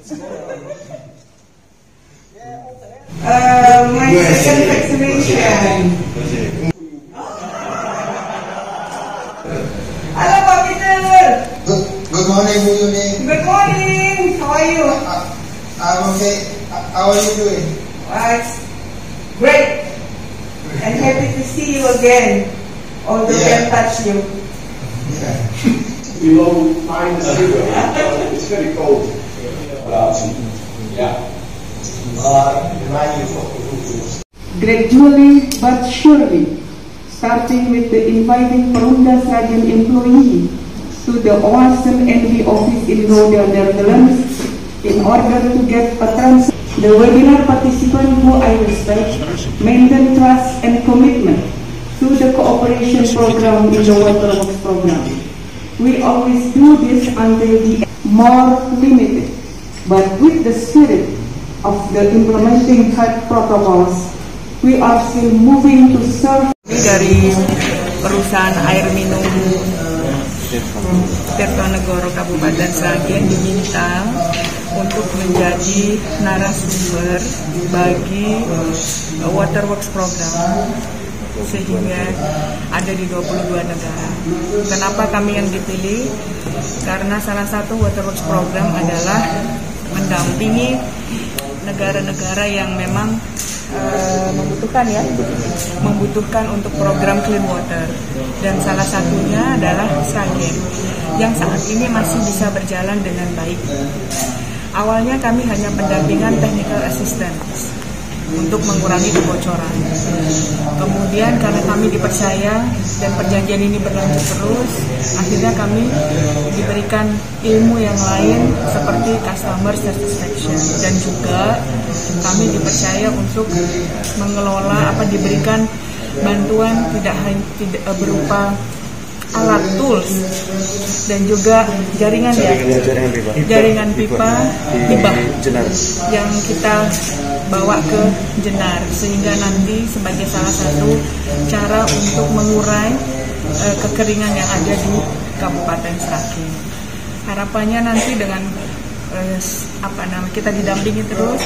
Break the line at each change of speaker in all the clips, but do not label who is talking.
My second vaccination. Hello, Pak Peter.
Good morning, Bu Yuni.
Good morning. How are you?
I'm okay. How are you doing?
It's great. And happy to see you again. Although can't touch you.
Below -0. It's very cold.
Gradually but surely, starting with the inviting Perumda Sragen employee to the Oasem NV office in Roda, Netherlands, in order to get a transfer. The webinar participant who I respect maintain trust and commitment to the cooperation program in the Waterworks program. We always do this until the more limited, but with the spirit of the implementing health protocols, we are still moving to serve.
Dari perusahaan air minum Tirtonegoro Kabupaten Sragen diminta untuk menjadi narasumber bagi Waterworks program, sehingga ada di 22 negara. Kenapa kami yang dipilih? Karena salah satu Waterworks program adalah mendampingi negara-negara yang memang membutuhkan untuk program clean water, dan salah satunya adalah Sragen yang saat ini masih bisa berjalan dengan baik. Awalnya kami hanya pendampingan technical assistance untuk mengurangi kebocoran. Kemudian karena kami dipercaya dan perjanjian ini berlanjut terus, akhirnya kami diberikan ilmu yang lain seperti customer satisfaction, dan juga kami dipercaya untuk mengelola diberikan bantuan tidak berupa alat tools dan juga jaringan pipa yang kita bawa ke Jenar, sehingga nanti sebagai salah satu cara untuk mengurai kekeringan yang ada di Kabupaten Sragen. Harapannya nanti dengan kita didampingi terus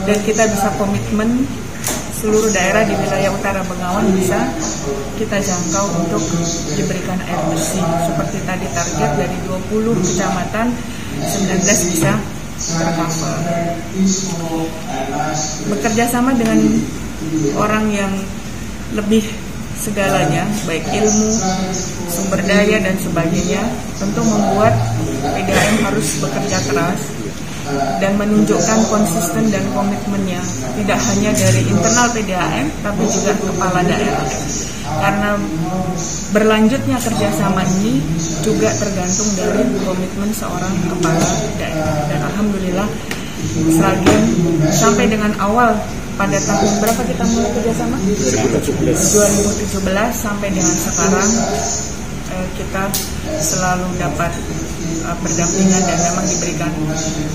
dan kita bisa komitmen seluruh daerah di wilayah Utara Bengawan bisa kita jangkau untuk diberikan air bersih. Seperti tadi target dari 20 kecamatan, 19 bisa tercover. Bekerja sama dengan orang yang lebih segalanya, baik ilmu, sumber daya, dan sebagainya, tentu membuat PDAM harus bekerja keras dan menunjukkan konsisten dan komitmennya, tidak hanya dari internal PDAM tapi juga kepala daerah. Karena berlanjutnya kerjasama ini juga tergantung dari komitmen seorang kepala daerah. Dan alhamdulillah Sragen sampai dengan awal pada tahun berapa kita mulai kerjasama? 2017 sampai dengan sekarang kita selalu dapat berdampingan dan memang diberikan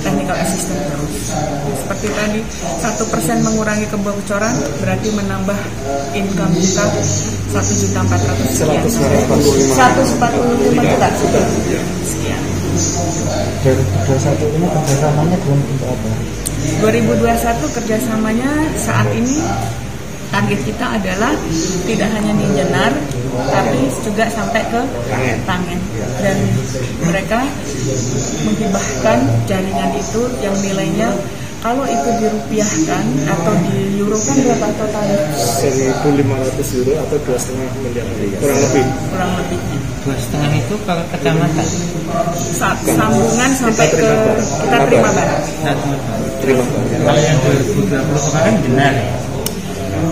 technical assistance terus. Seperti tadi, 1% mengurangi kebocoran berarti menambah income kita 1.400.000 sekian. 145 juta sekian.
2021 ini kerjasamanya belum untuk apa?
2021 kerjasamanya saat ini target kita adalah tidak hanya di Jenar, tapi juga sampai ke Tangen. Dan mereka menghibahkan jaringan itu yang nilainya kalau itu dirupiahkan atau dieurokan berapa totalnya?
1.500 euro atau 2,5 miliar kurang lebih.
2,5 itu kalau kecamatan.
Sambungan sampai ke kita terima barang.
Kalau yang 2020 kemarin benar.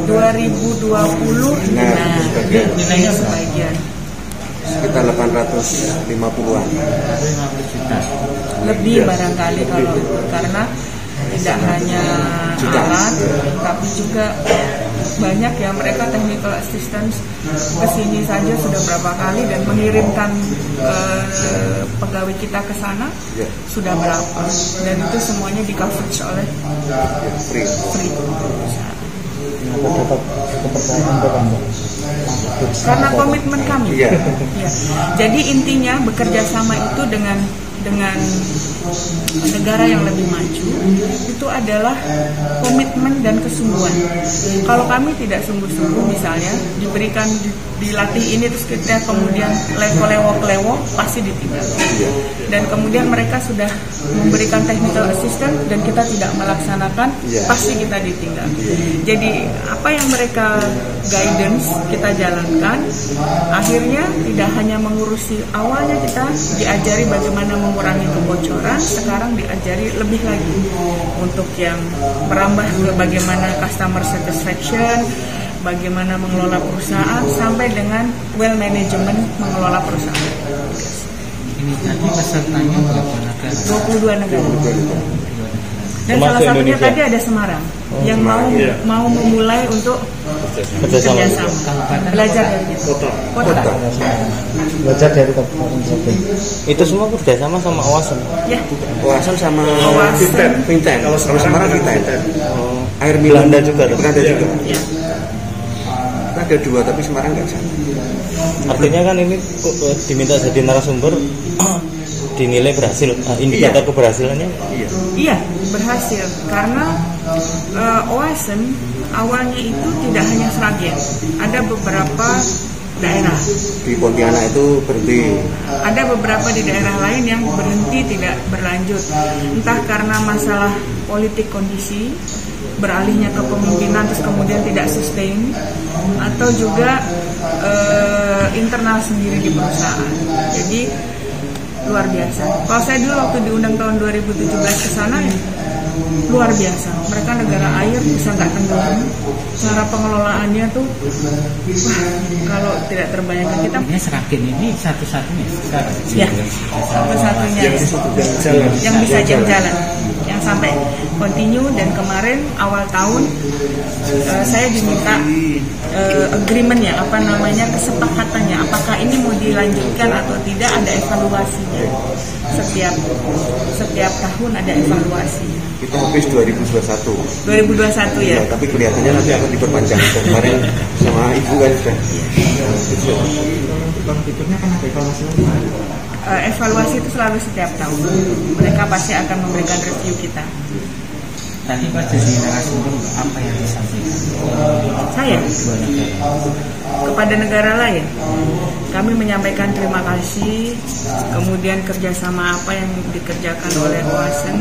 2020 nilainya sebagian
sekitar 850-an
lebih barangkali kalau karena tidak hanya alat tapi juga banyak ya, mereka technical assistance kesini saja sudah berapa kali dan mengirimkan pegawai kita ke sana sudah berapa, dan itu semuanya di coverage oleh free. Karena komitmen kami. Ya. Jadi intinya bekerja sama itu dengan dengan negara yang lebih maju itu adalah komitmen dan kesungguhan. Kalau kami tidak sungguh-sungguh, misalnya diberikan dilatih ini terus kita kemudian lewo-lewo pasti ditinggal. Dan kemudian mereka sudah memberikan technical assistance dan kita tidak melaksanakan, pasti kita ditinggal. Jadi apa yang mereka guidance kita jalankan, akhirnya tidak hanya mengurusi, awalnya kita diajari bagaimana mengurangi kebocoran, sekarang diajari lebih lagi untuk yang merambah ke bagaimana customer satisfaction, bagaimana mengelola perusahaan, sampai dengan well management mengelola perusahaan.
Ini tadi pesertanya berapa negara?
22 negara. Dan salah satunya tadi ada Semarang yang mau memulai untuk kerjasama, belajar dari kita. Kota.
Belajar dari kabupaten. Itu semua kerjasama sama OASEN.
Ya.
OASEN sama Pinten.
Kalau
Semarang Pinten. Air
Belanda juga.
Belanda juga.
Ya.
Ada 2 tapi Semarang nggak sama.
Artinya kan ini diminta jadi narasumber dinilai berhasil. Indikator keberhasilannya?
Iya, berhasil karena OASEN awalnya itu tidak hanya Sragen, ada beberapa daerah.
Di Pontianak itu berhenti.
Ada beberapa di daerah lain yang berhenti tidak berlanjut, entah karena masalah politik kondisi, beralihnya ke pemimpinan terus kemudian tidak sustain, atau juga internal sendiri di perusahaan. Jadi luar biasa. Kalau saya dulu waktu diundang tahun 2017 ke sana, ya, luar biasa. Mereka negara air bisa nggak tenggelam. Cara pengelolaannya tuh, wah, kalau tidak terbayangkan kita.
Ini Sragen ini satu-satunya.
Ya, satu-satunya yang bisa jalan, yang sampai continue. Dan kemarin awal tahun saya diminta agreement-nya, kesepakatannya, apakah ini mau dilanjutkan atau tidak, ada evaluasinya. Setiap tahun ada evaluasi.
Itu habis 2021.
2021 ya.
Tapi kelihatannya nanti akan diperpanjang. Kemarin sama ibu kan sudah.
Evaluasi itu selalu setiap tahun. Mereka pasti akan memberikan review kita.
Tadi Pak jadi narasumber, apa yang disampaikan?
Saya kepada negara lain, kami menyampaikan terima kasih, kemudian kerjasama apa yang dikerjakan oleh OASEN.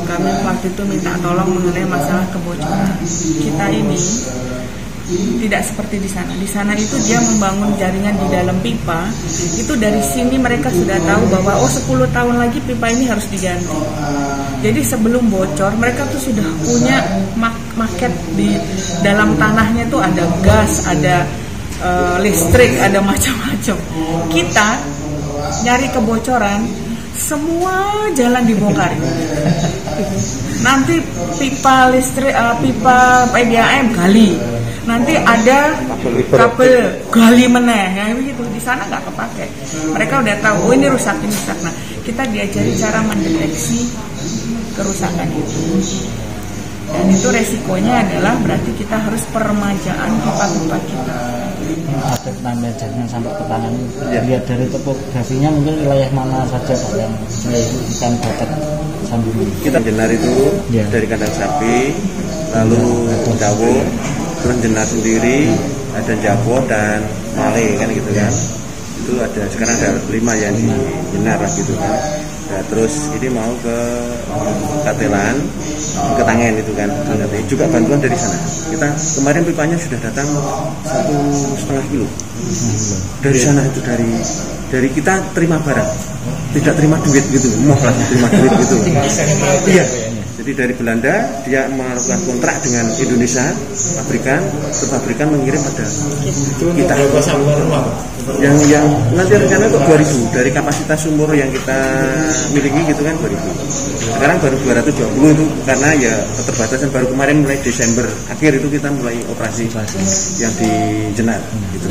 Kami waktu itu minta tolong mengenai masalah kebocoran. Kita ini tidak seperti di sana. Di sana itu dia membangun jaringan di dalam pipa. Itu dari sini mereka sudah tahu bahwa 10 tahun lagi pipa ini harus diganti. Jadi sebelum bocor mereka tuh sudah punya market di dalam tanahnya tuh ada gas, ada listrik, ada macam-macam. Kita nyari kebocoran, semua jalan dibongkar. Nanti pipa listrik, pipa PDAM gali. Nanti ada kabel gali meneh, ya begitu. Di sana nggak kepake. Mereka udah tahu, oh ini rusak, ini rusak. Nah, kita diajari cara mendeteksi kerusakan itu. Dan itu resikonya adalah berarti kita harus peremajaan pipa-pipa kita.
Ada penambahan jaringan sampai ke tangan. Lihat dari topografinya mungkin wilayah mana saja Pak yang ikan batak sambung.
Kita jenar itu dari kandang sapi, lalu Jawo, terus jenar sendiri, ada Jawo dan Male kan gitu kan. Itu ada sekarang ada 5 yang di jenar lah gitu kan. Nah, terus ini mau ke Katelan, ke Tangen itu kan. Juga bantuan dari sana. Kita kemarin pipanya sudah datang 1,5 kilo. Dari sana itu dari kita terima barang, tidak terima duit gitu, mau terima duit gitu. Iya. Jadi dari Belanda dia melakukan kontrak dengan Indonesia, pabrikan mengirim pada kita. Yang nanti rencana kok 2000 dari kapasitas sumur yang kita miliki gitu kan 2000. Sekarang baru 220 itu karena ya keterbatasan, baru kemarin mulai Desember akhir itu kita mulai operasi yang di Jenar gitu.